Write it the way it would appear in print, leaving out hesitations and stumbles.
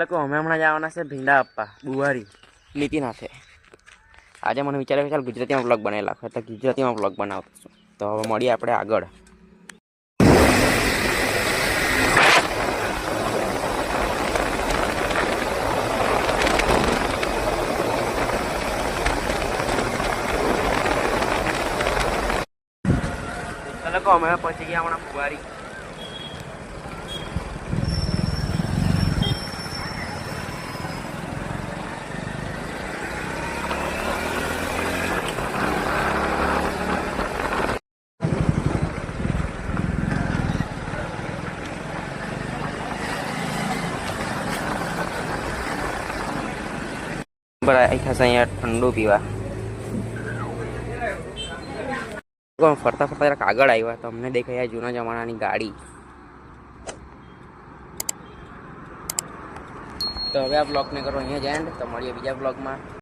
લોકો અમે હમણાં જવાના છે ભીંડા આપવા બુવારી નીતિન હાથે. આજે મને વિચાર્યું ચાલ ગુજરાતીમાં બ્લોગ બનાવી નાખો તો ગુજરાતીમાં બ્લોગ બનાવતો છું. તો હવે મળીએ આપણે આગળ. લોકો અમે પહોંચી ગયા હમણાં બુવારી. અહીંયા ઠંડુ પીવા ફરતા ફરતા જરાક આગળ આવ્યા તો અમને દેખાય જૂના જમાનાની ગાડી. તો હવે આ બ્લોગને કરો અહીંયા જ એન્ડ. તો મળીએ બીજા બ્લોગમાં.